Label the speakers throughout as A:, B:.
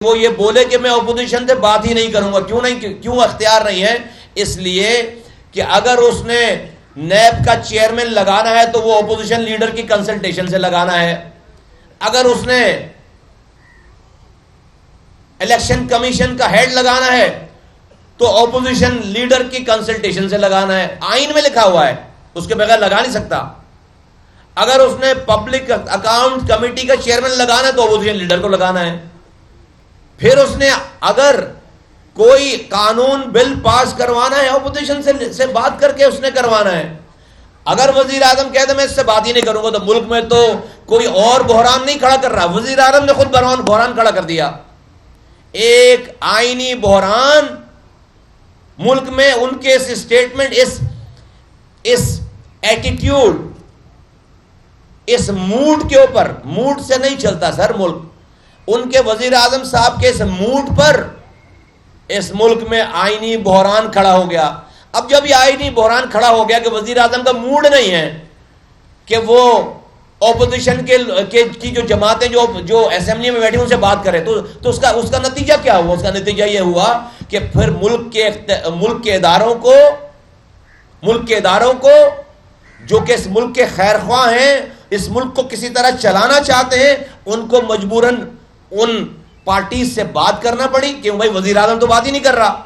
A: وہ یہ بولے کہ میں اپوزیشن سے بات ہی نہیں کروں گا. کیوں اختیار نہیں ہے؟ اس لیے کہ اگر اس نے نیب کا چیئرمین لگانا ہے تو وہ اپوزیشن لیڈر کی کنسلٹیشن سے لگانا ہے. اگر اس نے الیکشن کمیشن کا ہیڈ لگانا ہے تو اپوزیشن لیڈر کی کنسلٹیشن سے لگانا ہے. آئین میں لکھا ہوا ہے، اس کے بغیر لگا نہیں سکتا. اگر اس نے پبلک اکاؤنٹ کمیٹی کا چیئرمین لگانا ہے تو اپوزیشن لیڈر کو لگانا ہے. پھر اس نے اگر کوئی قانون بل پاس کروانا ہے اپوزیشن سے بات کر کے اس نے کروانا ہے. اگر وزیر اعظم کہتے میں اس سے بات ہی نہیں کروں گا تو ملک میں تو کوئی اور بحران نہیں کھڑا کر رہا، وزیر اعظم نے خود بحران کھڑا کر دیا. ایک آئینی بحران ملک میں ان کے اس اسٹیٹمنٹ، اس ایٹیٹیوڈ، اس موڈ کے اوپر، موڈ سے نہیں چلتا سر ملک. ان کے وزیر اعظم صاحب کے اس موڈ پر اس ملک میں آئینی بحران کھڑا ہو گیا. اب جب یہ آئینی بحران کھڑا ہو گیا کہ وزیر اعظم کا موڈ نہیں ہے کہ وہ اپوزیشن کی جو جماعتیں جو اسمبلی میں بیٹھی ان سے بات کرے تو اس کا نتیجہ کیا ہوا؟ اس کا نتیجہ یہ ہوا کہ پھر ملک کے اداروں کو جو کہ اس ملک کے خیر خواہ ہیں، اس ملک کو کسی طرح چلانا چاہتے ہیں، ان کو مجبوراً ان پارٹیز سے بات کرنا پڑی کہ بھائی وزیر اعظم تو بات ہی نہیں کر رہا.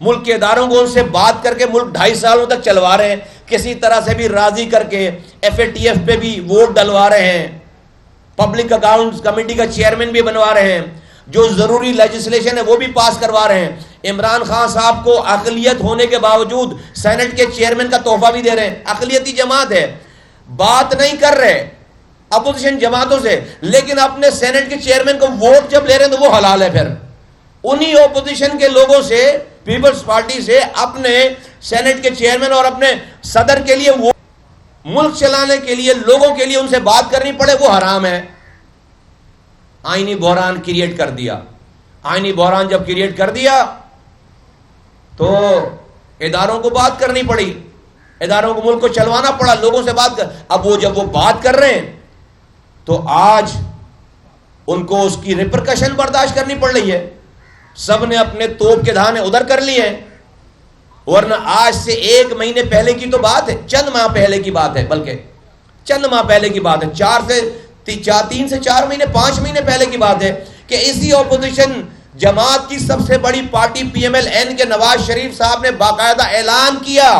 A: ملک کے اداروں کو ان سے بات کر کے ملک 2.5 سالوں تک چلوا رہے ہیں، کسی طرح سے بھی راضی کر کے FATF پہ بھی ووٹ ڈلوا رہے ہیں، پبلک اکاؤنٹس کمیٹی کا چیئرمین بھی بنوا رہے ہیں، جو ضروری لیجسلیشن ہے وہ بھی پاس کروا رہے ہیں. عمران خان صاحب کو اقلیت ہونے کے باوجود سینٹ کے چیئرمین کا تحفہ بھی دے رہے ہیں. اقلیتی جماعت ہے، بات نہیں کر رہے اپوزیشن جماعتوں سے، لیکن اپنے سینٹ کے چیئرمین کو ووٹ جب لے رہے ہیں تو وہ حلال ہے. پھر انہی اپوزیشن کے لوگوں سے، پیپلز پارٹی سے اپنے سینٹ کے چیئرمین اور اپنے صدر کے لیے وہ ملک چلانے کے لیے، لوگوں کے لیے ان سے بات کرنی پڑے، وہ حرام ہے. آئینی بحران کریٹ کر دیا. آئینی بحران جب کریٹ کر دیا تو اداروں کو بات کرنی پڑی، اداروں کو ملک کو چلوانا پڑا، لوگوں سے بات کر. اب وہ جب وہ بات کر رہے ہیں تو آج ان کو اس کی ریپرکشن برداشت کرنی پڑ رہی ہے. سب نے اپنے توپ کے دھانے ادھر کر لیے ہیں، ورنہ آج سے 1 مہینے پہلے کی تو بات ہے، چند ماہ پہلے کی بات ہے، بلکہ چند ماہ پہلے کی بات ہے، 3 سے 4 مہینے 5 مہینے پہلے کی بات ہے کہ اسی اپوزیشن جماعت کی سب سے بڑی پارٹی PMLN کے نواز شریف صاحب نے باقاعدہ اعلان کیا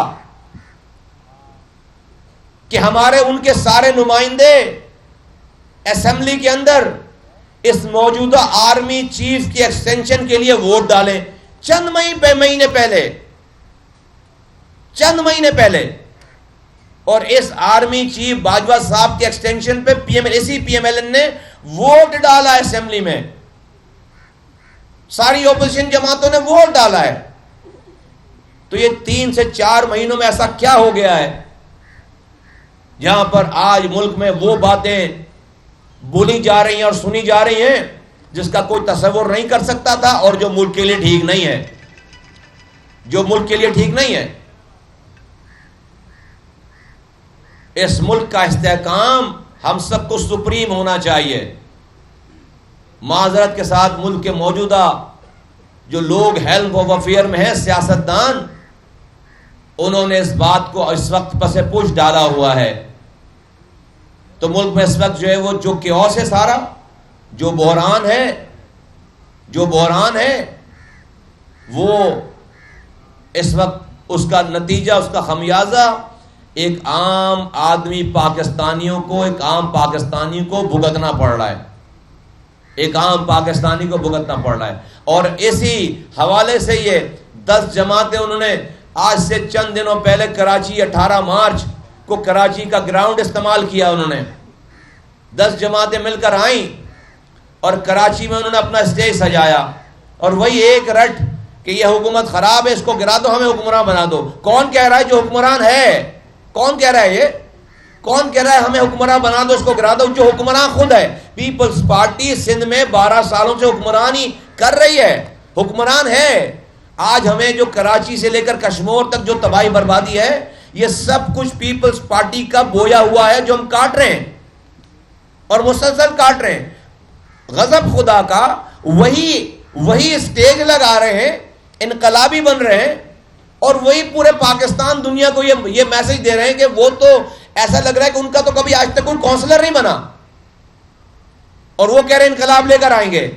A: کہ ہمارے ان کے سارے نمائندے اسمبلی کے اندر اس موجودہ آرمی چیف کی ایکسٹینشن کے لیے ووٹ ڈالیں. چند مہینے پہلے اور اس آرمی چیف باجوہ صاحب کے ایکسٹینشن پہ اسی PMLN نے ووٹ ڈالا اسمبلی میں. ساری اپوزیشن جماعتوں نے ووٹ ڈالا ہے. تو یہ 3 سے 4 مہینوں میں ایسا کیا ہو گیا ہے جہاں پر آج ملک میں وہ باتیں بولی جا رہی ہیں اور سنی جا رہی ہیں جس کا کوئی تصور نہیں کر سکتا تھا، اور جو ملک کے لیے ٹھیک نہیں ہے، جو ملک کے لیے ٹھیک نہیں ہے. اس ملک کا استحکام ہم سب کو سپریم ہونا چاہیے. معذرت کے ساتھ ملک کے موجودہ جو لوگ ہیلپ آف افیئر میں ہیں، سیاستدان، انہوں نے اس بات کو اس وقت پس پش ڈالا ہوا ہے. تو ملک میں اس وقت جو ہے وہ جو کیوس ہے، سارا جو بحران ہے وہ اس وقت اس کا نتیجہ، اس کا خمیازہ ایک عام آدمی پاکستانیوں کو، ایک عام پاکستانی کو بھگتنا پڑ رہا ہے. ایک عام پاکستانی کو بھگتنا پڑ رہا ہے. اور اسی حوالے سے یہ 10 جماعتیں انہوں نے آج سے چند دنوں پہلے کراچی 18 مارچ کو کراچی کا گراؤنڈ استعمال کیا. انہوں نے 10 جماعتیں مل کر آئیں اور کراچی میں انہوں نے اپنا اسٹیج سجایا، اور وہی ایک رٹ کہ یہ حکومت خراب ہے، اس کو گرا دو، ہمیں حکمران بنا دو. کون کہہ رہا ہے جو حکمران ہے؟ کون کہہ رہا ہے یہ؟ کون کہہ رہا ہے ہمیں حکمران بنا دو، اس کو گرا دو؟ جو حکمران خود ہے. پیپلز پارٹی سندھ میں 12 سالوں سے حکمران ہی کر رہی ہے، حکمران ہے. آج ہمیں جو کراچی سے لے کر کشمیر تک جو تباہی بربادی ہے، یہ سب کچھ پیپلز پارٹی کا بویا ہوا ہے جو ہم کاٹ رہے ہیں اور مسلسل کاٹ رہے ہیں. غضب خدا کا وہی اسٹیج لگا رہے ہیں، انقلابی بن رہے ہیں، اور وہی پورے پاکستان دنیا کو یہ میسج دے رہے ہیں کہ وہ تو ایسا لگ رہا ہے کہ ان کا تو کبھی آج تک کوئی کونسلر نہیں بنا، اور وہ کہہ رہے ہیں انقلاب لے کر آئیں گے۔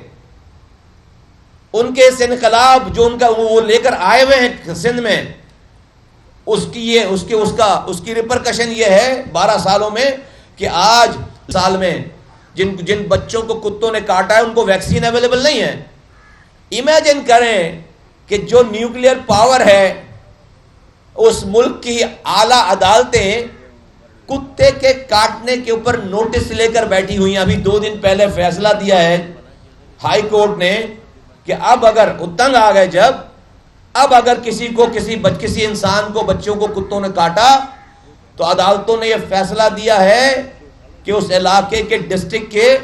A: ان کے اس انقلاب جو ان کا وہ لے کر آئے ہوئے ہیں سندھ میں، اس کی ریپرکشن یہ ہے 12 سالوں میں کہ آج سال میں جن بچوں کو کتوں نے کاٹا ہے ان کو ویکسین اویلیبل نہیں ہے۔ امیجن کریں کہ جو نیوکلیئر پاور ہے اس ملک کی اعلیٰ عدالتیں کتے کے کاٹنے کے اوپر نوٹس لے کر بیٹھی ہوئی ہیں۔ ابھی 2 دن پہلے فیصلہ دیا ہے ہائی کورٹ نے کہ اب اگر تنگ آ گئے اب اگر کسی انسان کو بچوں کو کتوں نے کاٹا تو عدالتوں نے یہ فیصلہ دیا ہے کہ اس علاقے کے ڈسٹرکٹ کے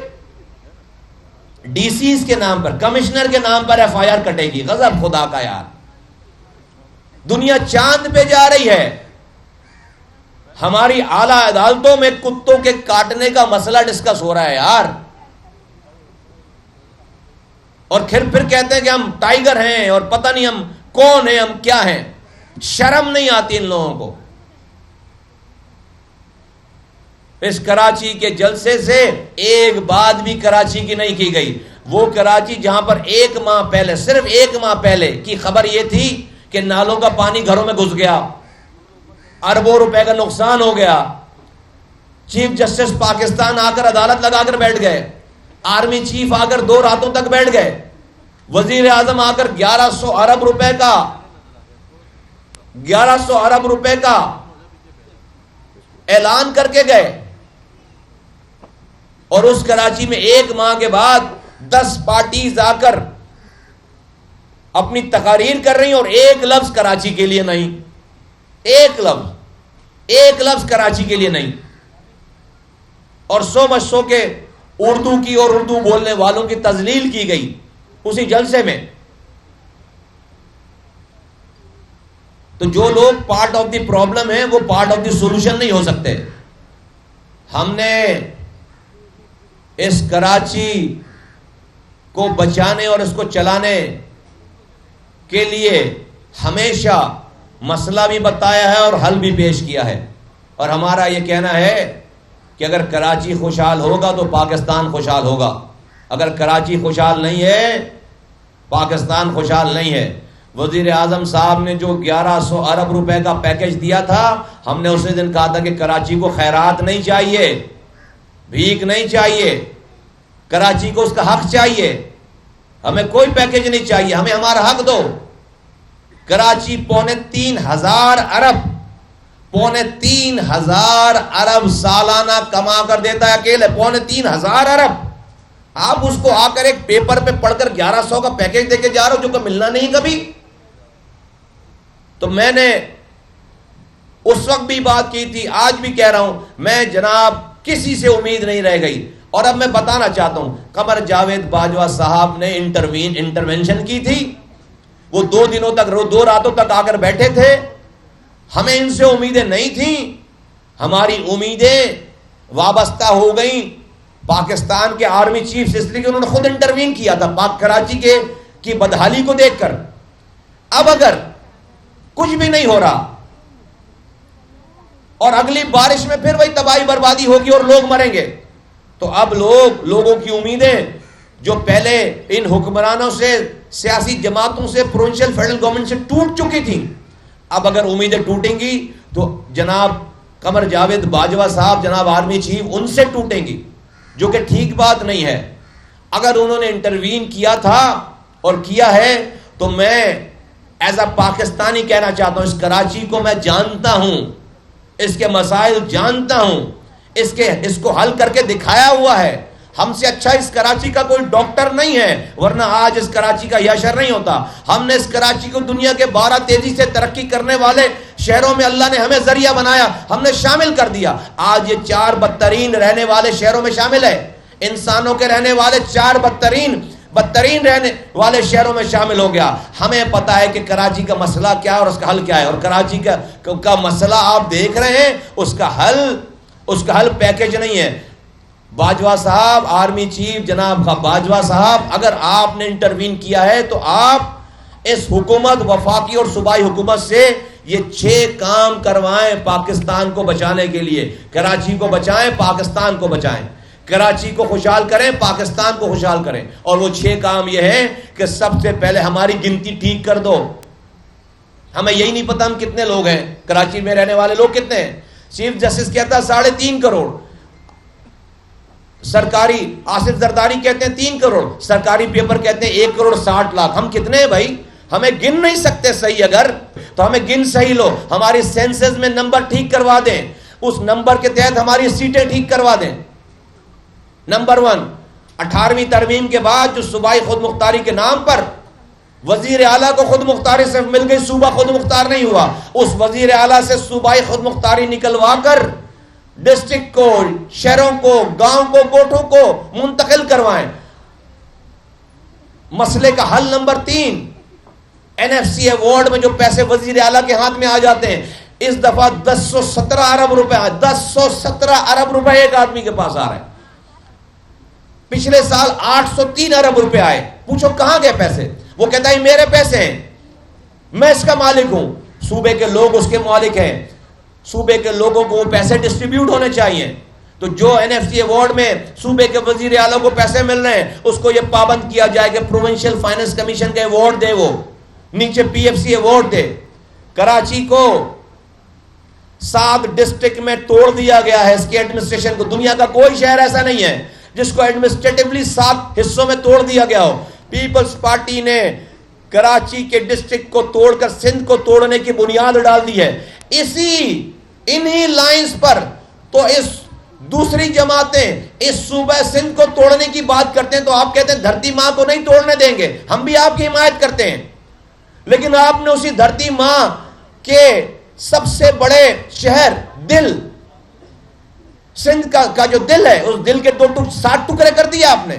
A: ڈی سیز کے نام پر، کمشنر کے نام پر ایف آئی آر کٹے گی۔ غضب خدا کا یار، دنیا چاند پہ جا رہی ہے، ہماری اعلیٰ عدالتوں میں کتوں کے کاٹنے کا مسئلہ ڈسکس ہو رہا ہے یار، اور پھر کہتے ہیں کہ ہم ٹائیگر ہیں اور پتہ نہیں ہم کون ہیں، ہم کیا ہیں۔ شرم نہیں آتی ان لوگوں کو۔ اس کراچی کے جلسے سے ایک بات بھی کراچی کی نہیں کی گئی۔ وہ کراچی جہاں پر صرف ایک ماہ پہلے کی خبر یہ تھی کہ نالوں کا پانی گھروں میں گھس گیا، اربوں روپے کا نقصان ہو گیا، چیف جسٹس پاکستان آ کر عدالت لگا کر بیٹھ گئے، آرمی چیف آ کر 2 راتوں تک بیٹھ گئے، وزیر اعظم آ کر 1100 ارب روپے کا اعلان کر کے گئے، اور اس کراچی میں ایک ماہ کے بعد 10 پارٹیز آ کر اپنی تقاریر کر رہی ہیں، اور ایک لفظ کراچی کے لیے نہیں، ایک لفظ کراچی کے لیے نہیں۔ اور سو کے اردو کی اور اردو بولنے والوں کی تذلیل کی گئی اسی جلسے میں۔ تو جو لوگ پارٹ آف دی پرابلم ہیں وہ پارٹ آف دی سولوشن نہیں ہو سکتے۔ ہم نے اس کراچی کو بچانے اور اس کو چلانے کے لیے ہمیشہ مسئلہ بھی بتایا ہے اور حل بھی پیش کیا ہے، اور ہمارا یہ کہنا ہے کہ اگر کراچی خوشحال ہوگا تو پاکستان خوشحال ہوگا، اگر کراچی خوشحال نہیں ہے پاکستان خوشحال نہیں ہے۔ وزیر اعظم صاحب نے جو 1100 ارب روپے کا پیکج دیا تھا، ہم نے اسی دن کہا تھا کہ کراچی کو خیرات نہیں چاہیے، بھیک نہیں چاہیے، کراچی کو اس کا حق چاہیے، ہمیں کوئی پیکج نہیں چاہیے، ہمیں ہمارا حق دو۔ کراچی 3,500 ارب سالانہ کما کر دیتا ہے اکیلے، 3,500 ارب۔ آپ اس کو آ کر ایک پیپر پہ پڑھ کر 1100 کا پیکج دے کے جا رہے ہو جو کہ ملنا نہیں کبھی۔ تو میں نے اس وقت بھی بات کی تھی، آج بھی کہہ رہا ہوں، میں جناب کسی سے امید نہیں رہ گئی۔ اور اب میں بتانا چاہتا ہوں، قمر جاوید باجوہ صاحب نے انٹرونشن کی تھی، وہ 2 راتوں تک آ کر بیٹھے تھے، ہمیں ان سے امیدیں نہیں تھیں، ہماری امیدیں وابستہ ہو گئیں پاکستان کے آرمی چیف سے، اس لیے کہ انہوں نے خود انٹروین کیا تھا پاک کراچی کی بدحالی کو دیکھ کر۔ اب اگر کچھ بھی نہیں ہو رہا اور اگلی بارش میں پھر وہی تباہی بربادی ہوگی اور لوگ مریں گے، تو اب لوگوں کی امیدیں جو پہلے ان حکمرانوں سے، سیاسی جماعتوں سے، پروونشل فیڈرل گورنمنٹ سے ٹوٹ چکی تھیں، اب اگر امیدیں ٹوٹیں گی تو جناب قمر جاوید باجوہ صاحب، جناب آرمی چیف، ان سے ٹوٹیں گی، جو کہ ٹھیک بات نہیں ہے۔ اگر انہوں نے انٹروین کیا تھا اور کیا ہے تو میں ایز اے پاکستانی کہنا چاہتا ہوں، اس کراچی کو میں جانتا ہوں، اس کے مسائل جانتا ہوں، اس کو حل کر کے دکھایا ہوا ہے۔ ہم سے اچھا اس کراچی کا کوئی ڈاکٹر نہیں ہے، ورنہ آج اس کراچی کا یہ اشر نہیں ہوتا۔ ہم نے اس کراچی کو دنیا کے 12 تیزی سے ترقی کرنے والے شہروں میں اللہ نے ہمیں ذریعہ بنایا، ہم نے شامل کر دیا۔ آج یہ 4 بدترین رہنے والے شہروں میں شامل ہے، انسانوں کے رہنے والے 4 بدترین رہنے والے شہروں میں شامل ہو گیا۔ ہمیں پتا ہے کہ کراچی کا مسئلہ کیا ہے اور اس کا حل کیا ہے، اور کراچی کا مسئلہ آپ دیکھ رہے ہیں، اس کا حل پیکج نہیں ہے۔ باجوہ صاحب، آرمی چیف جناب باجوہ صاحب، اگر آپ نے انٹروین کیا ہے تو آپ اس حکومت وفاقی اور صوبائی حکومت سے یہ 6 کام کروائیں پاکستان کو بچانے کے لیے. کراچی کو بچائیں، پاکستان کو بچائیں. کراچی کو خوشحال کریں، پاکستان کو خوشحال کریں. اور وہ 6 کام یہ ہیں کہ سب سے پہلے ہماری گنتی ٹھیک کر دو. ہمیں یہی نہیں پتا ہم کتنے لوگ ہیں، کراچی میں رہنے والے لوگ کتنے ہیں. چیف جسٹس کہتا ہے 3.5 کروڑ، سرکاری آصف زرداری کہتے ہیں 3 کروڑ، سرکاری پیپر کہتے ہیں 1 کروڑ 60 لاکھ. ہم کتنے ہیں بھائی؟ ہمیں گن نہیں سکتے صحیح. اگر تو ہمیں گن صحیح لو، ہماری سینسز میں نمبر ٹھیک کروا دیں، اس نمبر کے تحت ہماری سیٹیں ٹھیک کروا دیں. نمبر 1، 18ویں ترمیم کے بعد جو صوبائی خود مختاری کے نام پر وزیر اعلیٰ کو خود مختاری صرف مل گئی، صوبہ خود مختار نہیں ہوا. اس وزیر اعلیٰ سے صوبائی خود مختاری نکلوا کر ڈسٹرکٹ کو، شہروں کو، گاؤں کو، کوٹھوں کو منتقل کروائیں. مسئلے کا حل نمبر 3، NFC ایوارڈ میں جو پیسے وزیر اعلیٰ کے ہاتھ میں آ جاتے ہیں، اس دفعہ 1017 ارب روپے 1017 ارب روپے ایک آدمی کے پاس آ رہے ہیں. پچھلے سال 803 ارب روپے آئے. پوچھو کہاں گئے پیسے؟ وہ کہتا ہے میرے پیسے ہیں، میں اس کا مالک ہوں. صوبے کے لوگ اس کے مالک ہیں، صوبے کے لوگوں کو وہ پیسے ڈسٹریبیوٹ ہونے چاہیے. تو جو NFC ایوارڈ میں صوبے کے وزیر اعلیٰ کو پیسے مل رہے ہیں، اس کو یہ پابند کیا جائے کہ پروونشل فائنانس کمیشن کا ایوارڈ دے، وہ نیچے PFC ایوارڈ دے. کراچی کو 7 ڈسٹرکٹ میں توڑ دیا گیا ہے اس کے ایڈمنسٹریشن کو. دنیا کا کوئی شہر ایسا نہیں ہے جس کو ایڈمنسٹریٹولی 7 حصوں میں توڑ دیا گیا ہو. پیپلز پارٹی نے کراچی کے ڈسٹرکٹ کو توڑ کر سندھ کو توڑنے کی بنیاد ڈال دی ہے. انہی لائنز پر تو اس دوسری جماعتیں اس صوبہ سندھ کو توڑنے کی بات کرتے ہیں، تو آپ کہتے ہیں دھرتی ماں کو نہیں توڑنے دیں گے. ہم بھی آپ کی حمایت کرتے ہیں، لیکن آپ نے اسی دھرتی ماں کے سب سے بڑے شہر دل، سندھ کا جو دل ہے، اس دل کے 7 ٹکڑے کر دیا آپ نے.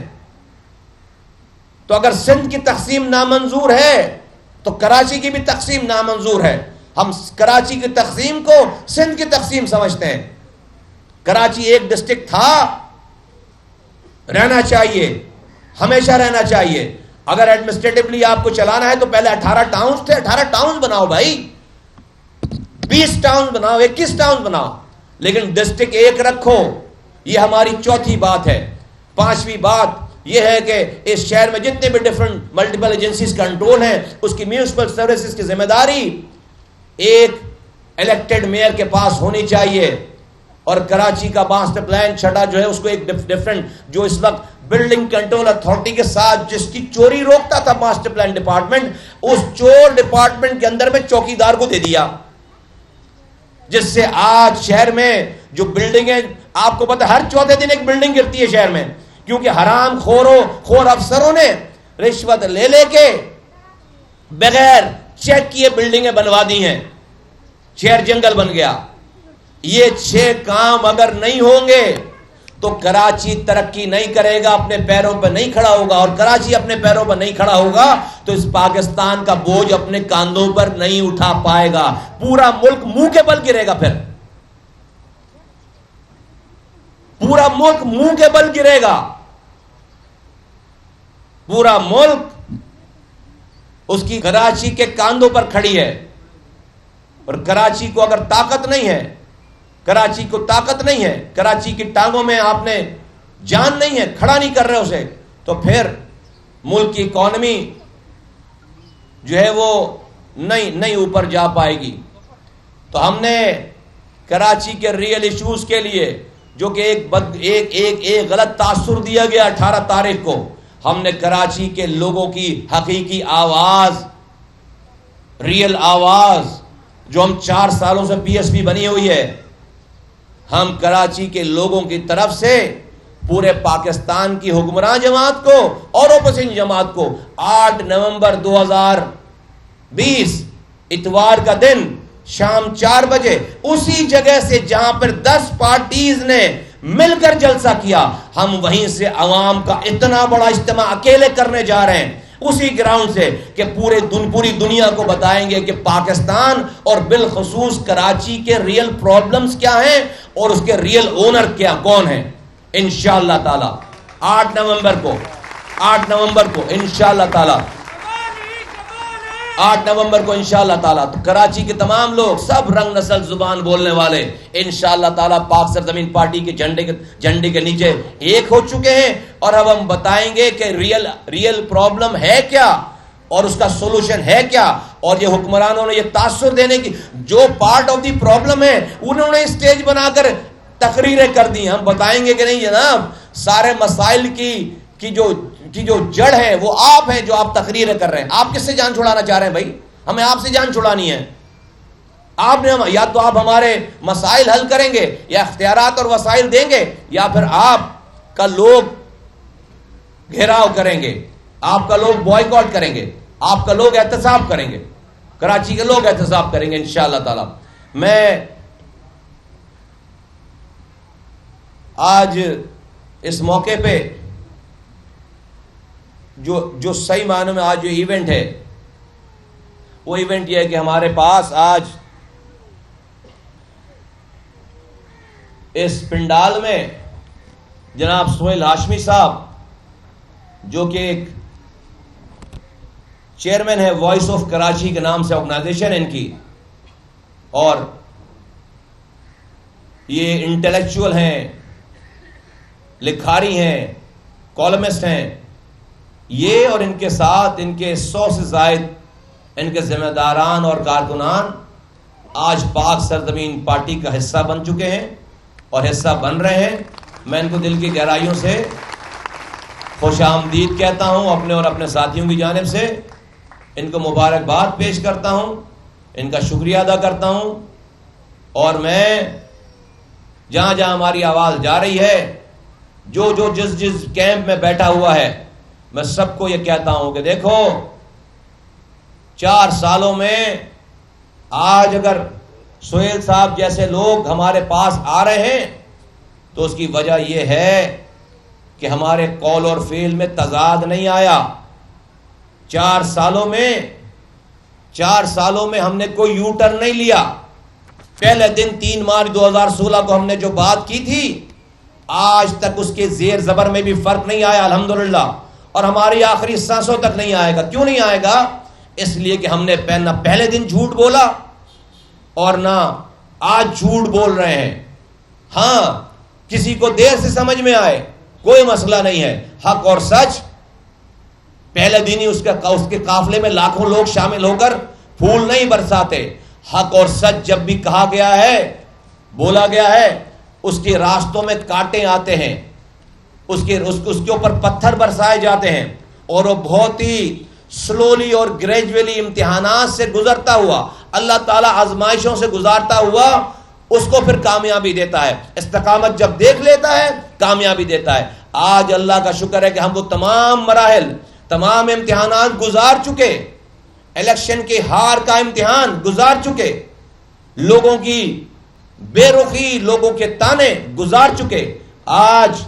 A: تو اگر سندھ کی تقسیم نامنظور ہے تو کراچی کی بھی تقسیم نامنظور ہے. ہم کراچی کی تقسیم کو سندھ کی تقسیم سمجھتے ہیں. کراچی ایک ڈسٹرکٹ تھا، رہنا چاہیے، ہمیشہ رہنا چاہیے. اگر ایڈمنسٹریٹولی آپ کو چلانا ہے تو پہلے 18 ٹاؤنز تھے، 18 ٹاؤنز بناؤ بھائی، 20 ٹاؤنز بناؤ، 21 ٹاؤنز بناؤ، لیکن ڈسٹرکٹ ایک رکھو. یہ ہماری 4تھی بات ہے. 5ویں بات یہ ہے کہ اس شہر میں جتنے بھی ڈیفرنٹ ملٹیپل ایجنسیز کنٹرول ہیں، اس کی میونسپل سروسز کی ذمہ داری ایک الیکٹڈ میئر کے پاس ہونی چاہیے. اور کراچی کا ماسٹر پلان چھٹا جو ہے اس کو ایک ڈیفرنٹ، جو اس وقت بلڈنگ کنٹرول اتھارٹی کے ساتھ جس کی چوری روکتا تھا ماسٹر پلان ڈپارٹمنٹ، اس چور ڈپارٹمنٹ کے اندر میں چوکیدار کو دے دیا، جس سے آج شہر میں جو بلڈنگیں، آپ کو پتہ ہر چوتھے دن ایک بلڈنگ گرتی ہے شہر میں، کیونکہ حرام خور افسروں نے رشوت لے کے بغیر چیک کیے بلڈنگیں بنوا دی ہیں. شہر جنگل بن گیا. یہ 6 کام اگر نہیں ہوں گے تو کراچی ترقی نہیں کرے گا، اپنے پیروں پر نہیں کھڑا ہوگا. اور کراچی اپنے پیروں پر نہیں کھڑا ہوگا تو اس پاکستان کا بوجھ اپنے کاندھوں پر نہیں اٹھا پائے گا. پورا ملک منہ کے بل گرے گا. پھر پورا ملک منہ کے بل گرے گا. پورا ملک اس کی کراچی کے کاندھوں پر کھڑی ہے. اور کراچی کو اگر طاقت نہیں ہے، کراچی کو طاقت نہیں ہے، کراچی کی ٹانگوں میں آپ نے جان نہیں ہے، کھڑا نہیں کر رہے اسے، تو پھر ملک کی اکانومی جو ہے وہ نہیں اوپر جا پائے گی. تو ہم نے کراچی کے ریئل ایشوز کے لیے، جو کہ ایک غلط تاثر دیا گیا 18 تاریخ کو، ہم نے کراچی کے لوگوں کی حقیقی آواز، ریئل آواز، جو ہم 4 سالوں سے PSP بنی ہوئی ہے، ہم کراچی کے لوگوں کی طرف سے پورے پاکستان کی حکمران جماعت کو اور اپوزیشن جماعت کو 8 نومبر 2020 اتوار کا دن شام 4 بجے اسی جگہ سے جہاں پر 10 پارٹیز نے مل کر جلسہ کیا، ہم وہیں سے عوام کا اتنا بڑا اجتماع اکیلے کرنے جا رہے ہیں، اسی گراؤنڈ سے، کہ پوری دنیا کو بتائیں گے کہ پاکستان اور بالخصوص کراچی کے ریئل پرابلمز کیا ہیں اور اس کے ریئل اونر کون ہیں. انشاءاللہ تعالی 8 نومبر کو انشاءاللہ تعالی 8 نومبر کو انشاءاللہ تعالیٰ تو کراچی کے تمام لوگ سب رنگ نسل زبان بولنے والے انشاءاللہ تعالیٰ پاک سرزمین پارٹی کے جھنڈے کے نیچے ایک ہو چکے ہیں، اور اب ہم بتائیں گے کہ ریئل پرابلم ہے کیا اور اس کا سولوشن ہے کیا. اور یہ حکمرانوں نے یہ تاثر دینے کی جو پارٹ آف دی پرابلم ہے انہوں نے اسٹیج بنا کر تقریریں کر دی. ہم بتائیں گے کہ نہیں جناب، سارے مسائل کی جو جڑ ہے وہ آپ ہیں جو آپ تقریریں کر رہے ہیں. آپ کس سے جان چھڑانا چاہ رہے ہیں بھائی؟ ہمیں آپ سے جان چھڑانی ہے. آپ نے یا تو آپ ہمارے مسائل حل کریں گے یا اختیارات اور وسائل دیں گے، یا پھر آپ کا لوگ گھیراؤ کریں گے، آپ کا لوگ بوائیکاٹ کریں گے، آپ کا لوگ احتساب کریں گے، کراچی کے لوگ احتساب کریں گے انشاءاللہ تعالی. میں آج اس موقع پہ جو صحیح معنوں میں آج جو ایونٹ ہے وہ ایونٹ یہ ہے کہ ہمارے پاس آج اس پنڈال میں جناب سہیل ہاشمی صاحب جو کہ ایک چیئرمین ہے وائس آف کراچی کے نام سے آرگنائزیشن ان کی، اور یہ انٹلیکچوئل ہیں، لکھاری ہیں، کالمسٹ ہیں، یہ اور ان کے ساتھ ان کے 100 سے زائد ان کے ذمہ داران اور کارکنان آج پاک سرزمین پارٹی کا حصہ بن چکے ہیں اور حصہ بن رہے ہیں. میں ان کو دل کی گہرائیوں سے خوش آمدید کہتا ہوں اپنے اور اپنے ساتھیوں کی جانب سے. ان کو مبارکباد پیش کرتا ہوں، ان کا شکریہ ادا کرتا ہوں. اور میں جہاں جہاں ہماری آواز جا رہی ہے، جس کیمپ میں بیٹھا ہوا ہے، میں سب کو یہ کہتا ہوں کہ دیکھو 4 سالوں میں آج اگر سہیل صاحب جیسے لوگ ہمارے پاس آ رہے ہیں تو اس کی وجہ یہ ہے کہ ہمارے قول اور فعل میں تضاد نہیں آیا. 4 سالوں میں ہم نے کوئی یو ٹرن نہیں لیا. پہلے دن 3 مارچ 2016 کو ہم نے جو بات کی تھی آج تک اس کے زیر زبر میں بھی فرق نہیں آیا الحمدللہ، اور ہماری آخری سانسوں تک نہیں آئے گا. کیوں نہیں آئے گا؟ اس لیے کہ ہم نے نہ پہلے دن جھوٹ بولا اور نہ آج جھوٹ بول رہے ہیں. ہاں کسی کو دیر سے سمجھ میں آئے کوئی مسئلہ نہیں ہے، حق اور سچ پہلے دن ہی اس کے قافلے میں لاکھوں لوگ شامل ہو کر پھول نہیں برساتے. حق اور سچ جب بھی کہا گیا ہے، بولا گیا ہے، اس کے راستوں میں کانٹے آتے ہیں، اس کے اوپر پتھر برسائے جاتے ہیں، اور وہ بہت ہی سلولی اور گریجولی امتحانات سے گزرتا ہوا، اللہ تعالیٰ آزمائشوں سے گزارتا ہوا اس کو پھر کامیابی دیتا ہے. استقامت جب دیکھ لیتا ہے کامیابی دیتا ہے. آج اللہ کا شکر ہے کہ ہم وہ تمام مراحل، تمام امتحانات گزار چکے، الیکشن کے ہار کا امتحان گزار چکے، لوگوں کی بے رخی، لوگوں کے تانے گزار چکے. آج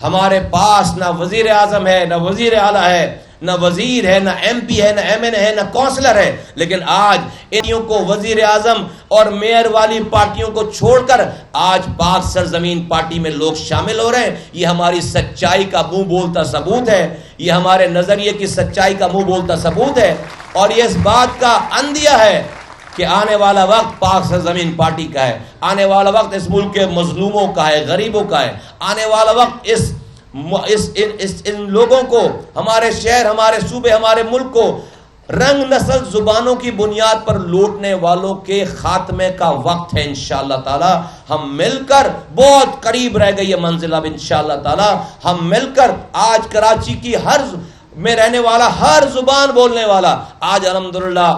A: ہمارے پاس نہ وزیر اعظم ہے، نہ وزیر اعلیٰ ہے، نہ وزیر ہے، نہ ایم پی ہے، نہ ایم این ہے، نہ کونسلر ہے، لیکن آج انہوں کو وزیر اعظم اور میئر والی پارٹیوں کو چھوڑ کر آج پاک سرزمین پارٹی میں لوگ شامل ہو رہے ہیں. یہ ہماری سچائی کا منہ بولتا ثبوت ہے، یہ ہمارے نظریے کی سچائی کا منہ بولتا ثبوت ہے، اور یہ اس بات کا اندیہ ہے کہ آنے والا وقت پاک سرزمین پارٹی کا ہے. آنے والا وقت اس ملک کے مظلوموں کا ہے، غریبوں کا ہے. آنے والا وقت ان لوگوں کو، ہمارے شہر، ہمارے صوبے، ہمارے ملک کو رنگ نسل زبانوں کی بنیاد پر لوٹنے والوں کے خاتمے کا وقت ہے. انشاءاللہ تعالی ہم مل کر، بہت قریب رہ گئی یہ منزل، اب انشاءاللہ تعالی ہم مل کر آج کراچی کی میں رہنے والا ہر زبان بولنے والا آج الحمدللہ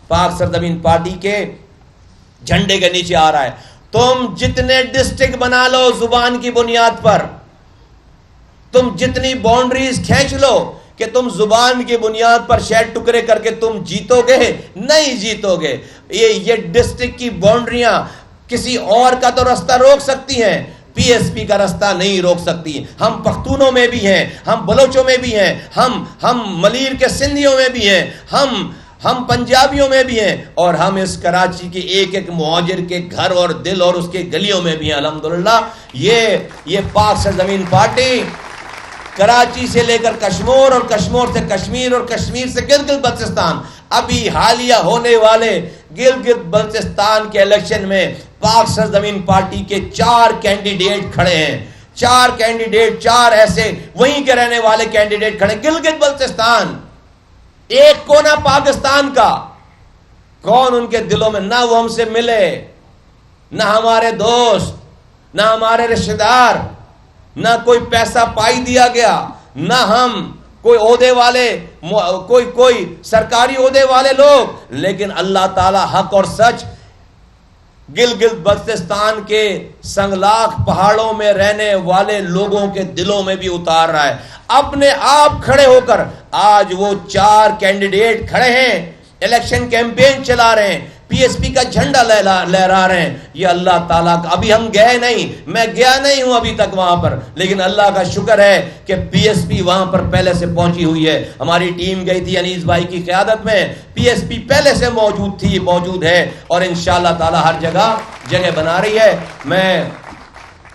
A: پاک سرزمین پارٹی کے جھنڈے کے نیچے آ رہا ہے. تم جتنے ڈسٹرکٹ بنا لو زبان کی بنیاد پر، تم جتنی باؤنڈریز کھینچ لو کہ تم زبان کی بنیاد پر شہر ٹکڑے کر کے تم جیتو گے، نہیں جیتو گے. یہ ڈسٹرکٹ کی باؤنڈریاں کسی اور کا تو راستہ روک سکتی ہیں، پی ایس پی کا راستہ نہیں روک سکتی. ہم پختونوں میں بھی ہیں، ہم بلوچوں میں بھی ہیں، ہم ملیر کے سندھیوں میں بھی ہیں، ہم ہم پنجابیوں میں بھی ہیں اور ہم اس کراچی کے ایک ایک مہاجر کے گھر اور دل اور اس کے گلیوں میں بھی ہیں الحمدللہ. یہ پاک سرزمین پارٹی کراچی سے لے کر کشمور اور کشمیر سے کشمیر اور کشمیر سے گلگت بلتستان، ابھی حالیہ ہونے والے گلگت بلتستان کے الیکشن میں پاک سرزمین پارٹی کے 4 کینڈیڈیٹ کھڑے ہیں. 4 کینڈیڈیٹ، 4 ایسے وہیں کے رہنے والے کینڈیڈیٹ کھڑے. گلگت بلتستان ایک کونا پاکستان کا، کون ان کے دلوں میں؟ نہ وہ ہم سے ملے، نہ ہمارے دوست، نہ ہمارے رشتہ دار، نہ کوئی پیسہ پائی دیا گیا، نہ ہم کوئی عہدے والے، کوئی سرکاری عہدے والے لوگ، لیکن اللہ تعالی حق اور سچ گلگت بلتستان کے سنگلاخ پہاڑوں میں رہنے والے لوگوں کے دلوں میں بھی اتار رہا ہے. اپنے آپ کھڑے ہو کر آج وہ 4 کینڈیڈیٹ کھڑے ہیں، الیکشن کیمپین چلا رہے ہیں، پی ایس پی کا جھنڈا لہرا رہے ہیں. یہ اللہ تعالیٰ کا، ابھی ہم گئے نہیں، میں گیا نہیں ہوں ابھی تک وہاں پر، لیکن اللہ کا شکر ہے کہ پی ایس پی وہاں پر پہلے سے پہنچی ہوئی ہے. ہماری ٹیم گئی تھی انیس بھائی کی قیادت میں، پی ایس پی پہلے سے موجود ہے اور انشاءاللہ تعالیٰ ہر جگہ بنا رہی ہے. میں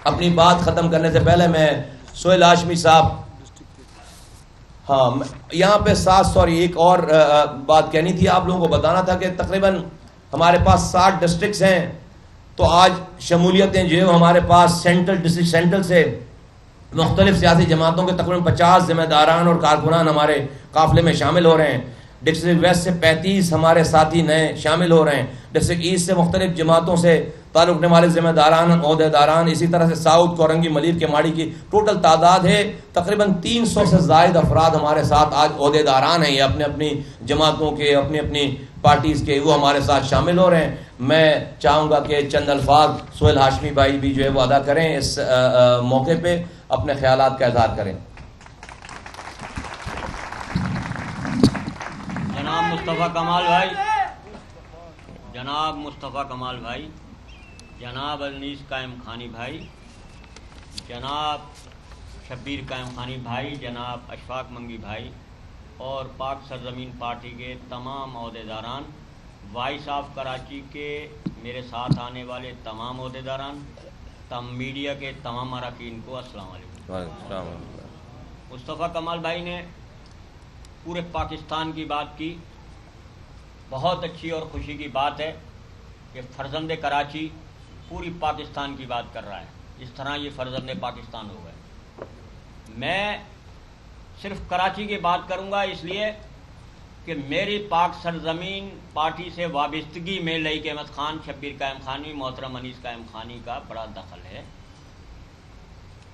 A: اپنی بات ختم کرنے سے پہلے میں سہیل ہاشمی صاحب، ہاں یہاں پہ ایک اور بات کہنی تھی، آپ لوگوں کو بتانا تھا کہ تقریباً ہمارے پاس 60 ڈسٹرکٹس ہیں. تو آج شمولیتیں جو ہے ہمارے پاس سینٹرل سے مختلف سیاسی جماعتوں کے تقریباً 50 ذمہ داران اور کارکنان ہمارے قافلے میں شامل ہو رہے ہیں. ڈسٹرکٹ ویسٹ سے 35 ہمارے ساتھی نئے شامل ہو رہے ہیں. ڈسٹرکٹ ایسٹ سے مختلف جماعتوں سے تعلق رکھنے والے ذمہ داران، عہدے داران، اسی طرح سے ساؤتھ، کورنگی، ملیر کے ماڑی کی ٹوٹل تعداد ہے تقریباً 300 سے زائد افراد ہمارے ساتھ آج عہدے داران ہیں. یہ اپنے اپنی جماعتوں کے، اپنی اپنی پارٹیز کے، وہ ہمارے ساتھ شامل ہو رہے ہیں. میں چاہوں گا کہ چند الفاظ سہیل ہاشمی بھائی بھی جو ہے وہ ادا کریں، اس موقع پہ اپنے خیالات کا اظہار کریں.
B: جناب مصطفیٰ کمال بھائی، جناب مصطفیٰ کمال بھائی، جناب انیس قائم خانی بھائی، جناب شبیر قائم خانی بھائی، جناب اشفاق منگی بھائی اور پاک سرزمین پارٹی کے تمام عہدیداران، وائس آف کراچی کے میرے ساتھ آنے والے تمام عہدیداران، میڈیا کے تمام اراکین کو السلام علیکم. مصطفیٰ کمال بھائی نے پورے پاکستان کی بات کی. بہت اچھی اور خوشی کی بات ہے کہ فرزند کراچی پوری پاکستان کی بات کر رہا ہے. اس طرح یہ فرزند پاکستان ہو گئے. میں صرف کراچی کی بات کروں گا اس لیے کہ میری پاک سرزمین پارٹی سے وابستگی میں لئیق احمد خان، شبیر قائم خانی، محترم انیس قائم خانی کا بڑا دخل ہے.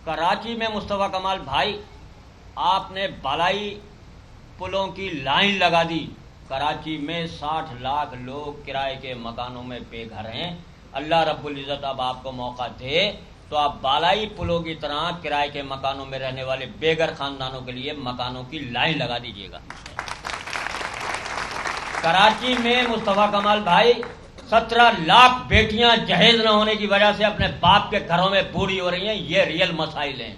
B: کراچی میں مصطفیٰ کمال بھائی آپ نے بالائی پلوں کی لائن لگا دی. کراچی میں 60 لاکھ لوگ کرائے کے مکانوں میں بے گھر ہیں. اللہ رب العزت اب آپ کو موقع دے تو آپ بالائی پلوں کی طرح کرائے کے مکانوں میں رہنے والے بے گھر خاندانوں کے لیے مکانوں کی لائن لگا دیجیے گا. کراچی میں مصطفیٰ کمال بھائی 17 لاکھ بیٹیاں جہیز نہ ہونے کی وجہ سے اپنے باپ کے گھروں میں بوڑھی ہو رہی ہیں. یہ ریئل مسائل ہیں.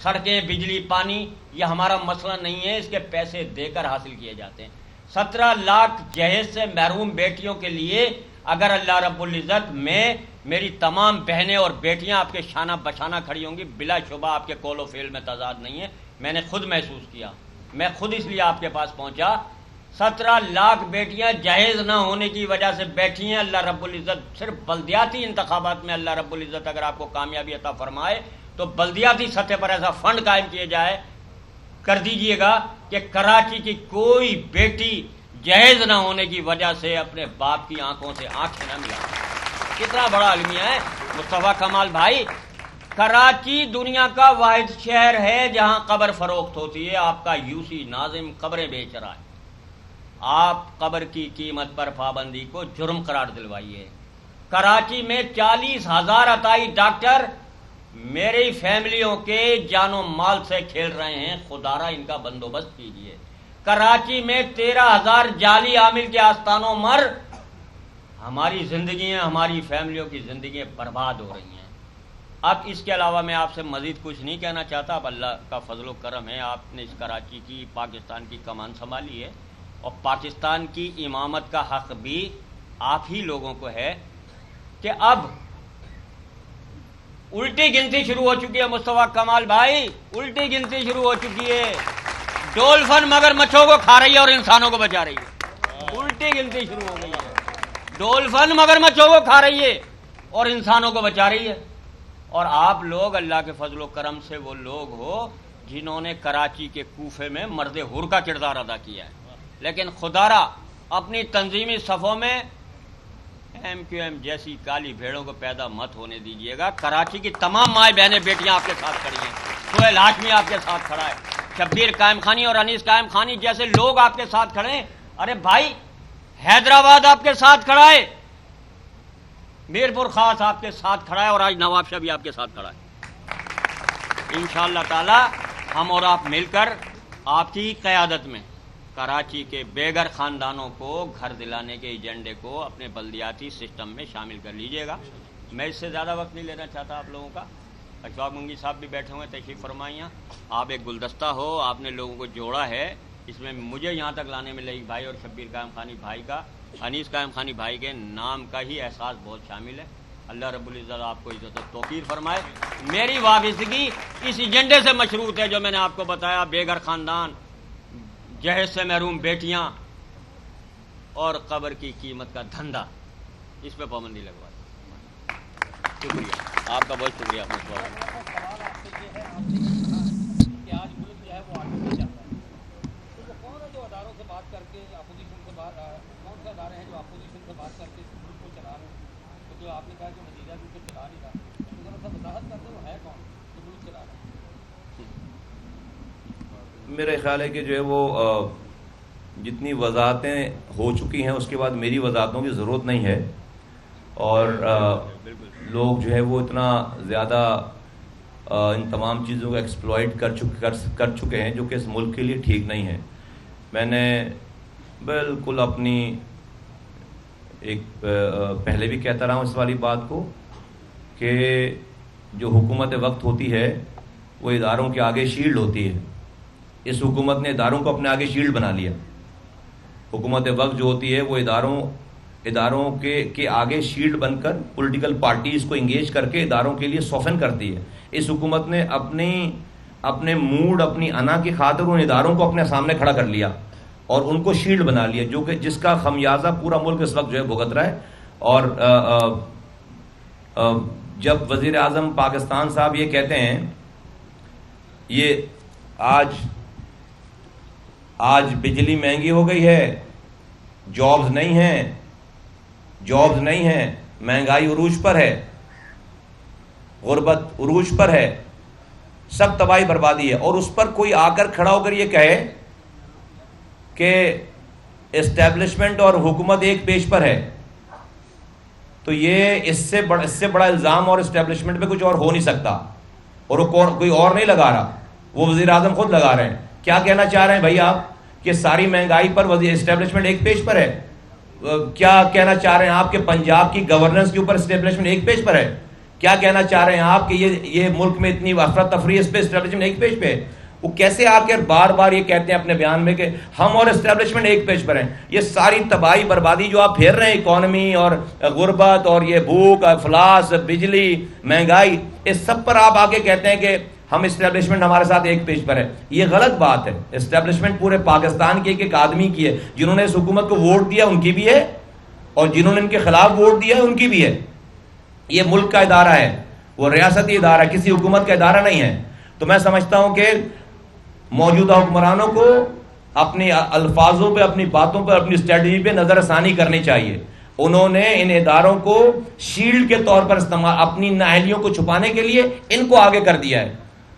B: سڑکیں، بجلی، پانی یہ ہمارا مسئلہ نہیں ہے، اس کے پیسے دے کر حاصل کیے جاتے ہیں. 17 لاکھ جہیز سے محروم بیٹیوں کے لیے اگر اللہ رب العزت میں میری تمام بہنیں اور بیٹیاں آپ کے شانہ بشانہ کھڑی ہوں گی، بلا شبہ آپ کے قول و فعل میں تضاد نہیں ہے. میں نے خود محسوس کیا، میں خود اس لیے آپ کے پاس پہنچا. 17 لاکھ بیٹیاں جہیز نہ ہونے کی وجہ سے بیٹھی ہیں. اللہ رب العزت صرف بلدیاتی انتخابات میں اللہ رب العزت اگر آپ کو کامیابی عطا فرمائے تو بلدیاتی سطح پر ایسا فنڈ قائم کیے جائے، کر دیجئے گا کہ کراچی کی کوئی بیٹی جہیز نہ ہونے کی وجہ سے اپنے باپ کی آنکھوں سے آنکھیں نہ ملا. کتنا بڑا المیہ ہے مصطفیٰ کمال بھائی. کراچی دنیا کا واحد شہر ہے جہاں قبر فروخت ہوتی ہے. آپ کا یوسی ناظم قبریں بیچ رہا ہے. آپ قبر کی قیمت پر پابندی کو جرم قرار دلوائیے. کراچی میں 40,000 عطائی ڈاکٹر میری فیملیوں کے جان و مال سے کھیل رہے ہیں. خدارا ان کا بندوبست کیجیے. کراچی میں 13,000 جعلی عامل کے آستانوں مر ہماری زندگیاں، ہماری فیملیوں کی زندگیاں برباد ہو رہی ہیں. اب اس کے علاوہ میں آپ سے مزید کچھ نہیں کہنا چاہتا. اب اللہ کا فضل و کرم ہے، آپ نے اس کراچی کی، پاکستان کی کمان سنبھالی ہے اور پاکستان کی امامت کا حق بھی آپ ہی لوگوں کو ہے کہ اب الٹی گنتی شروع ہو چکی ہے مصطفیٰ کمال بھائی، الٹی گنتی شروع ہو چکی ہے. ڈولفن مگر مچھوں کو کھا رہی ہے اور انسانوں کو بچا رہی ہے. الٹی گنتی شروع ہو گئی ہے. ڈولفن مگر مچھوں کو کھا رہی ہے اور انسانوں کو بچا رہی ہے. اور آپ لوگ اللہ کے فضل و کرم سے وہ لوگ ہو جنہوں نے کراچی کے کوفے میں مرد حر کا کردار ادا کیا ہے. لیکن خدارا اپنی تنظیمی صفوں میں ایم کیو ایم جیسی کالی بھیڑوں کو پیدا مت ہونے دیجیے گا. کراچی کی تمام مائیں بہنیں بیٹیاں آپ کے ساتھ کھڑی ہیں. سہیل ہاشمی آپ کے ساتھ کھڑا ہے. شبیر قائم خانی اور انیس قائم خانی جیسے لوگ آپ کے ساتھ کھڑے ہیں. ارے بھائی حیدرآباد آپ کے ساتھ کھڑا ہے، میرپور خاص آپ کے ساتھ کھڑا ہے، اور آج نواب شاہ بھی آپ کے ساتھ کھڑا ہے. انشاءاللہ تعالی ہم اور آپ مل کر آپ کی قیادت میں کراچی کے بے گھر خاندانوں کو گھر دلانے کے ایجنڈے کو اپنے بلدیاتی سسٹم میں شامل کر لیجئے گا. میں اس سے زیادہ وقت نہیں لینا چاہتا آپ لوگوں کا. اشفاق منگی صاحب بھی بیٹھے ہوئے، تشریف فرمائیاں. آپ ایک گلدستہ ہو، آپ نے لوگوں کو جوڑا ہے. اس میں مجھے یہاں تک لانے میں لئی بھائی اور شبیر قائم خانی بھائی کا، انیس قائم خانی بھائی کے نام کا ہی احساس بہت شامل ہے. اللہ رب العزت آپ کو عزت و توفیق فرمائے. میری وابستگی اس ایجنڈے سے مشروط ہے جو میں نے آپ کو بتایا. بے گھر خاندان، جہیز سے محروم بیٹیاں اور قبر کی قیمت کا دھندا، اس پہ پابندی لگوا. شکریہ آپ کا، بہت شکریہ.
A: میرا خیال ہے کہ جو ہے وہ جتنی وضاحتیں ہو چکی ہیں اس کے بعد میری وضاحتوں کی ضرورت نہیں ہے. اور لوگ جو ہے وہ اتنا زیادہ ان تمام چیزوں کو ایکسپلائٹ کر چکے ہیں جو کہ اس ملک کے لیے ٹھیک نہیں ہے. میں نے بالکل اپنی ایک پہلے بھی کہتا رہا ہوں اس والی بات کو کہ جو حکومت وقت ہوتی ہے وہ اداروں کے آگے شیلڈ ہوتی ہے. اس حکومت نے اداروں کو اپنے آگے شیلڈ بنا لیا. حکومت وقت جو ہوتی ہے وہ اداروں کے آگے شیلڈ بن کر پولیٹیکل پارٹیز کو انگیج کر کے اداروں کے لیے سوفن کرتی ہے. اس حکومت نے اپنے موڈ، اپنی انا کی خاطر ان اداروں کو اپنے سامنے کھڑا کر لیا اور ان کو شیلڈ بنا لیا، جو کہ جس کا خمیازہ پورا ملک اس وقت جو ہے بھگت رہا ہے. اور جب وزیر اعظم پاکستان صاحب یہ کہتے ہیں، یہ آج بجلی مہنگی ہو گئی ہے، جابز نہیں ہیں، مہنگائی عروج پر ہے، غربت عروج پر ہے، سب تباہی بربادی ہے، اور اس پر کوئی آ کر کھڑا ہو کر یہ کہے کہ اسٹیبلشمنٹ اور حکومت ایک پیج پر ہے، تو یہ اس سے بڑا الزام اور اسٹیبلشمنٹ پہ کچھ اور ہو نہیں سکتا. اور وہ کوئی اور نہیں لگا رہا، وہ وزیر اعظم خود لگا رہے ہیں. کیا کہنا چاہ رہے ہیں بھائی آپ کہ ساری مہنگائی پر اسٹیبلشمنٹ ایک پیج پر ہے؟ کیا کہنا چاہ رہے ہیں آپ کہ پنجاب کی گورننس کے اوپر اسٹیبلشمنٹ ایک پیج پر ہے؟ کیا کہنا چاہ رہے ہیں آپ کہ یہ ملک میں اتنی افراتفری اس پہ اسٹیبلشمنٹ ایک پیج پہ ہے؟ وہ کیسے آ کر بار بار یہ کہتے ہیں اپنے بیان میں کہ ہم اور اسٹیبلشمنٹ ایک پیج پر ہیں؟ یہ ساری تباہی بربادی جو آپ پھیر رہے ہیں، اکانومی اور غربت اور یہ بھوک، افلاس، بجلی، مہنگائی، اس سب پر آپ آگے کہتے ہیں کہ ہم اسٹیبلشمنٹ ہمارے ساتھ ایک پیج پر ہے. یہ غلط بات ہے. اسٹیبلشمنٹ پورے پاکستان کے ایک آدمی کی ہے. جنہوں نے اس حکومت کو ووٹ دیا ان کی بھی ہے، اور جنہوں نے ان کے خلاف ووٹ دیا ہے ان کی بھی ہے. یہ ملک کا ادارہ ہے، وہ ریاستی ادارہ ہے، کسی حکومت کا ادارہ نہیں ہے. تو میں سمجھتا ہوں کہ موجودہ حکمرانوں کو اپنی الفاظوں پہ، اپنی باتوں پہ، اپنی اسٹریٹجی پہ نظر ثانی کرنی چاہیے. انہوں نے ان اداروں کو شیلڈ کے طور پر استعمال، اپنی نااہلیوں کو چھپانے کے لیے ان کو آگے کر دیا ہے،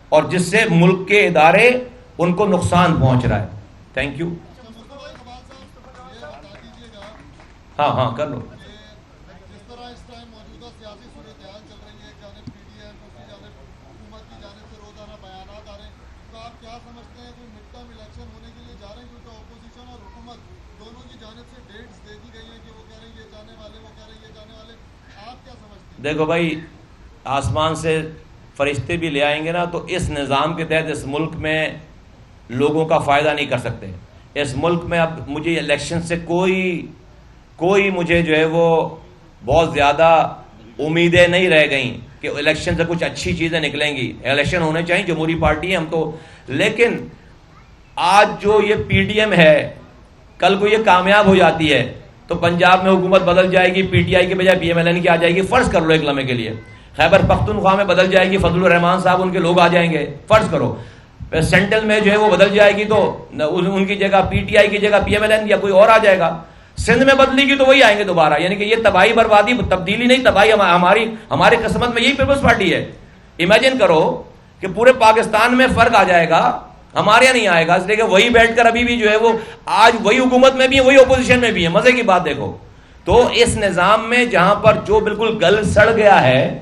A: اور جس سے ملک کے ادارے ان کو نقصان پہنچ رہا ہے. Thank you. ہاں کر لو.
C: جس طرح اس ٹائم موجودہ سیاسی صورتحال چل رہی ہے، جانب پی ڈی ایم، دوسری جانب حکومت کی جانب سے روزانہ بیانات آ رہے ہیں، تو آپ کیا سمجھتے ہیں کوئی مڈ ٹرم الیکشن ہونے کے لیے جا رہے ہیں؟ کیونکہ اپوزیشن اور حکومت دونوں کی جانب سے ڈیٹس دے دی گئی ہیں کہ وہ کہہ رہے ہیں یہ جانے والے، وہ کہہ رہے ہیں یہ جانے والے. آپ کیا سمجھتے ہیں؟
A: دیکھو بھائی، آسمان سے فرشتے بھی لے آئیں گے نا تو اس نظام کے تحت اس ملک میں لوگوں کا فائدہ نہیں کر سکتے، اس ملک میں اب مجھے الیکشن سے کوئی مجھے جو ہے وہ بہت زیادہ امیدیں نہیں رہ گئیں کہ الیکشن سے کچھ اچھی چیزیں نکلیں گی. الیکشن ہونے چاہیے, جمہوری پارٹی ہے ہم تو, لیکن آج جو یہ پی ڈی ایم ہے کل کو یہ کامیاب ہو جاتی ہے تو پنجاب میں حکومت بدل جائے گی, پی ٹی آئی کے بجائے پی ایم ایل این کی آ جائے گی. فرض کر لو ایک لمحے کے لیے خیبر پختونخوا میں بدل جائے گی, فضل الرحمان صاحب ان کے لوگ آ جائیں گے. فرض کرو سینٹرل میں جو ہے وہ بدل جائے گی تو ان کی جگہ پی ٹی آئی کی جگہ پی ایم ایل این یا کوئی اور آ جائے گا. سندھ میں بدلی گی تو وہی آئیں گے دوبارہ. یعنی کہ یہ تباہی بربادی, تبدیلی نہیں, تباہی ہماری قسمت میں یہی پیپلز پارٹی ہے. امیجن کرو کہ پورے پاکستان میں فرق آ جائے گا, ہمارے یہاں نہیں آئے گا, اس لیے کہ وہی بیٹھ کر ابھی بھی جو ہے وہ آج وہی حکومت میں بھی ہے, وہی اپوزیشن میں بھی ہے. مزے کی بات دیکھو, تو اس نظام میں جہاں پر جو بالکل گل سڑ گیا ہے,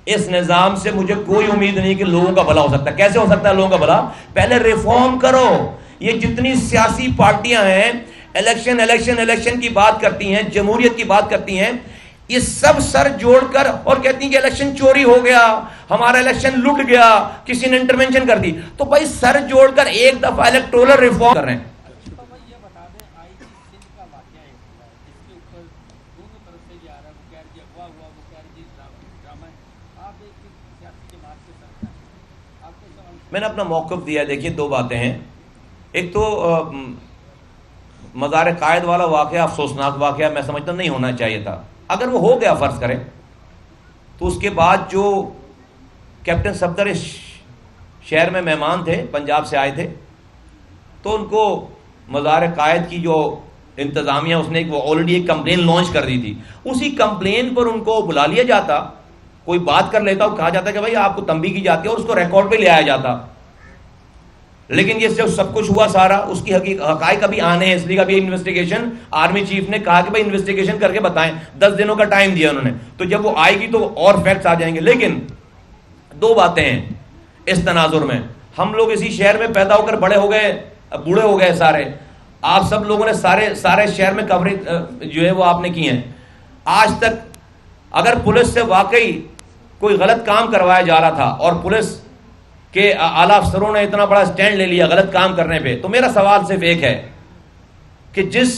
A: اس نظام سے مجھے کوئی امید نہیں کہ لوگوں کا بھلا ہو سکتا ہے. کیسے ہو سکتا ہے لوگوں کا بھلا؟ پہلے ریفارم کرو. یہ جتنی سیاسی پارٹیاں ہیں الیکشن کی بات کرتی ہیں, جمہوریت کی بات کرتی ہیں, یہ سب سر جوڑ کر اور کہتی ہیں کہ الیکشن چوری ہو گیا, ہمارا الیکشن لٹ گیا, کسی نے انٹرونشن کر دی. تو بھائی سر جوڑ کر ایک دفعہ الیکٹورل ریفارم کر رہے ہیں. میں نے اپنا موقف دیا. دیکھیے دو باتیں ہیں. ایک تو مزار قائد والا واقعہ افسوسناک واقعہ, میں سمجھتا نہیں ہونا چاہیے تھا. اگر وہ ہو گیا فرض کریں تو اس کے بعد جو کیپٹن صفدر اس شہر میں مہمان تھے, پنجاب سے آئے تھے, تو ان کو مزار قائد کی جو انتظامیہ اس نے آلریڈی ایک کمپلین لانچ کر دی تھی. اسی کمپلین پر ان کو بلا لیا جاتا, کوئی بات کر لیتا, کہا جاتا کہ بھائی آپ کو تنبیہ کی جاتی ہے اور اس کو ریکارڈ پہ لے آیا جاتا. لیکن یہ جو سب کچھ ہوا سارا, اس کی حقائق ابھی آنے ہیں, اس لیے ابھی انویسٹیگیشن آرمی چیف نے کہا کہ بھائی انویسٹیگیشن کر کے بتائیں, 10 دنوں کا ٹائم دیا انہوں نے, تو جب وہ آئے گی تو اور فیکٹس آ جائیں گے. لیکن دو باتیں ہیں اس تناظر میں. ہم لوگ اسی شہر میں پیدا ہو کر بڑے ہو گئے, بوڑھے ہو گئے سارے. آپ سب لوگوں نے سارے شہر میں کوریج جو ہے وہ آپ نے کی ہیں. آج تک اگر پولیس سے واقعی کوئی غلط کام کروایا جا رہا تھا اور پولیس کہ اعلیٰ افسروں نے اتنا بڑا سٹینڈ لے لیا غلط کام کرنے پہ, تو میرا سوال صرف ایک ہے کہ جس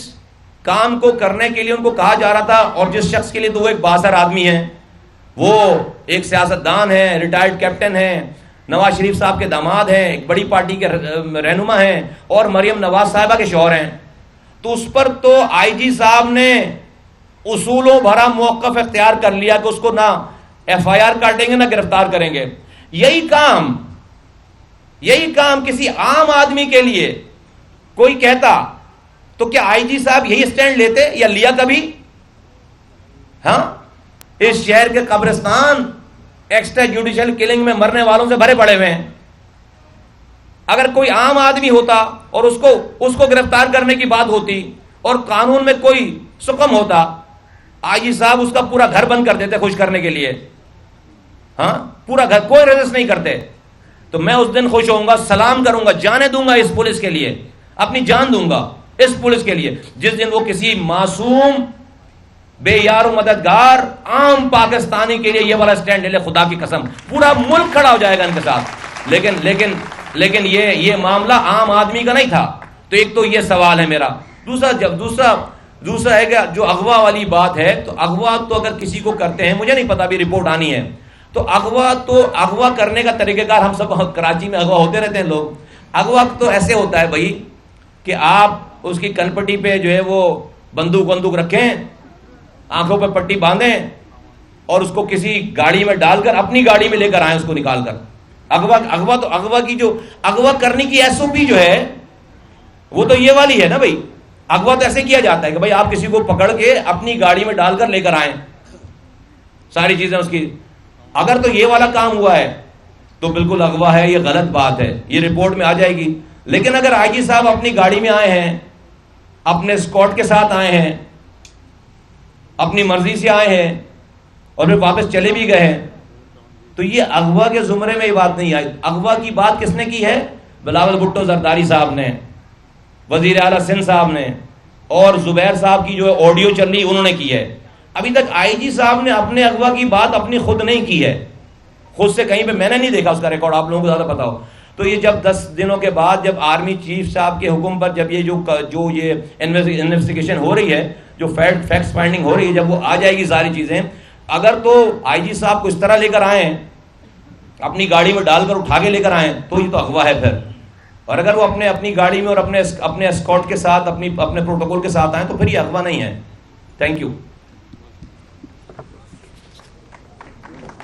A: کام کو کرنے کے لیے ان کو کہا جا رہا تھا اور جس شخص کے لیے تو وہ ایک بااثر آدمی ہے, وہ ایک سیاستدان ہے, ریٹائرڈ کیپٹن ہے, نواز شریف صاحب کے داماد ہیں, ایک بڑی پارٹی کے رہنما ہیں, اور مریم نواز صاحبہ کے شوہر ہیں, تو اس پر تو آئی جی صاحب نے اصولوں بھرا موقف اختیار کر لیا کہ اس کو نہ ایف آئی آر کاٹیں گے نہ گرفتار کریں گے. یہی کام کسی عام آدمی کے لیے کوئی کہتا تو کیا آئی جی صاحب یہی سٹینڈ لیتے یا لیا کبھی؟ ہاں, اس شہر کے قبرستان ایکسٹرا جوڈیشل کلنگ میں مرنے والوں سے بھرے پڑے ہوئے ہیں. اگر کوئی عام آدمی ہوتا اور اس کو گرفتار کرنے کی بات ہوتی اور قانون میں کوئی سکم ہوتا, آئی جی صاحب اس کا پورا گھر بند کر دیتے خوش کرنے کے لیے. ہاں, پورا گھر, کوئی ریزسٹ نہیں کرتے. تو میں اس دن خوش ہوں گا, سلام کروں گا, جانے دوں گا اس پولیس کے لیے, اپنی جان دوں گا اس پولیس کے لیے, جس دن وہ کسی معصوم بے یار و مددگار عام پاکستانی کے لیے یہ والا سٹینڈ لے لے. خدا کی قسم پورا ملک کھڑا ہو جائے گا ان کے ساتھ. لیکن یہ معاملہ عام آدمی کا نہیں تھا. تو ایک تو یہ سوال ہے میرا. دوسرا ہے کہ جو اغوا والی بات ہے, تو اغوا تو اگر کسی کو کرتے ہیں, مجھے نہیں پتا, ابھی رپورٹ آنی ہے, تو اغوا کرنے کا طریقہ کار ہم سب کراچی میں اغوا ہوتے رہتے ہیں لوگ. اغوا تو ایسے ہوتا ہے بھائی کہ آپ اس کی کنپٹی پہ جو ہے وہ بندوق رکھیں, آنکھوں پہ پٹی باندھیں اور اس کو کسی گاڑی میں ڈال کر اپنی گاڑی میں لے کر آئیں اس کو نکال کر. اغوا کرنے کی ایس او پی جو ہے وہ تو یہ والی ہے نا بھائی. اغوا تو ایسے کیا جاتا ہے کہ بھائی آپ کسی کو پکڑ کے اپنی گاڑی میں ڈال کر لے کر آئیں, ساری چیزیں اس کی. اگر تو یہ والا کام ہوا ہے تو بالکل اغوا ہے, یہ غلط بات ہے, یہ رپورٹ میں آ جائے گی. لیکن اگر آئی جی صاحب اپنی گاڑی میں آئے ہیں, اپنے اسکواڈ کے ساتھ آئے ہیں, اپنی مرضی سے آئے ہیں اور پھر واپس چلے بھی گئے ہیں, تو یہ اغوا کے زمرے میں یہ بات نہیں آئی. اغوا کی بات کس نے کی ہے؟ بلاول بھٹو زرداری صاحب نے, وزیر اعلیٰ سندھ صاحب نے, اور زبیر صاحب کی جو آڈیو چل رہی انہوں نے کی ہے. ابھی تک آئی جی صاحب نے اپنے اغوا کی بات اپنی خود نہیں کی ہے, خود سے کہیں پہ میں نے نہیں دیکھا اس کا ریکارڈ, آپ لوگوں کو زیادہ پتا ہو. تو یہ جب 10 دنوں کے بعد جب آرمی چیف صاحب کے حکم پر جب یہ جو یہ انویسٹیگیشن ہو رہی ہے، جو فیکٹس فائنڈنگ ہو رہی ہے، جب وہ آ جائے گی ساری چیزیں، اگر تو آئی جی صاحب کو اس طرح لے کر آئیں، اپنی گاڑی میں ڈال کر اٹھا کے لے کر آئیں، تو یہ تو اغوا ہے پھر. اور اگر وہ اپنی گاڑی میں اور اپنے اسکارٹ کے ساتھ اپنے پروٹوکول کے ساتھ آئیں تو پھر یہ اغوا نہیں ہے. Thank you.